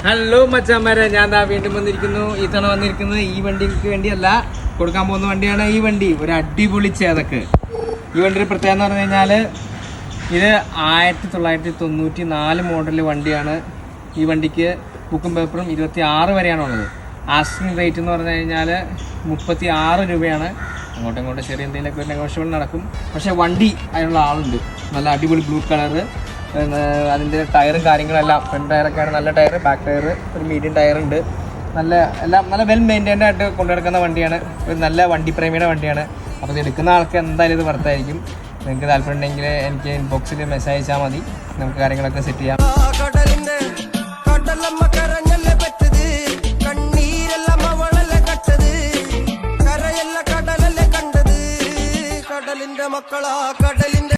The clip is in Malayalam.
ഹലോ മച്ചാന്മാരെ, ഞാൻ വീണ്ടും വന്നിരിക്കുന്നു. ഇത്തവണ വന്നിരിക്കുന്നത് ഈ വണ്ടിക്ക് വേണ്ടിയല്ല, കൊടുക്കാൻ പോകുന്ന വണ്ടിയാണ് ഈ വണ്ടി. ഒരു അടിപൊളി ചേതക്ക്. ഈ വണ്ടിയുടെ പ്രത്യേകത എന്ന് പറഞ്ഞു കഴിഞ്ഞാൽ ഇത് 1994 മോഡൽ വണ്ടിയാണ്. ഈ വണ്ടിക്ക് ബുക്കും പേപ്പറും 26 വരെയാണുള്ളത്. ആസ്കിങ് റേറ്റ് എന്ന് പറഞ്ഞു കഴിഞ്ഞാൽ 36 രൂപയാണ്. അങ്ങോട്ടും ഇങ്ങോട്ടും ചെറിയ എന്തെങ്കിലുമൊക്കെ നെഗോഷ്യബിൾ നടക്കും. പക്ഷേ വണ്ടി അതിനുള്ള ആളുണ്ട്. നല്ല അടിപൊളി ബ്ലൂ കളറ്. അതിൻ്റെ ടയറും കാര്യങ്ങളെല്ലാം ഫ്രണ്ട് ടയറൊക്കെയാണ് നല്ല ടയർ, ബാക്ക് ടയർ ഒരു മീഡിയം ടയറുണ്ട്. എല്ലാം നല്ല വെൽ മെയിൻറ്റൈൻഡ് ആയിട്ട് കൊണ്ടുനടക്കുന്ന വണ്ടിയാണ്. ഒരു നല്ല വണ്ടി പ്രേമിയുടെ വണ്ടിയാണ്. അപ്പോൾ ഇത് എടുക്കുന്ന ആൾക്ക് എന്തായാലും ഇത് വർത്തായിരിക്കും. നിങ്ങൾക്ക് താല്പര്യം ഉണ്ടെങ്കിൽ എനിക്ക് ഇൻബോക്സിൽ മെസ്സേജ് അയച്ചാൽ മതി. നമുക്ക് കാര്യങ്ങളൊക്കെ സെറ്റ് ചെയ്യാം. മക്കളാ കടലിന്റെ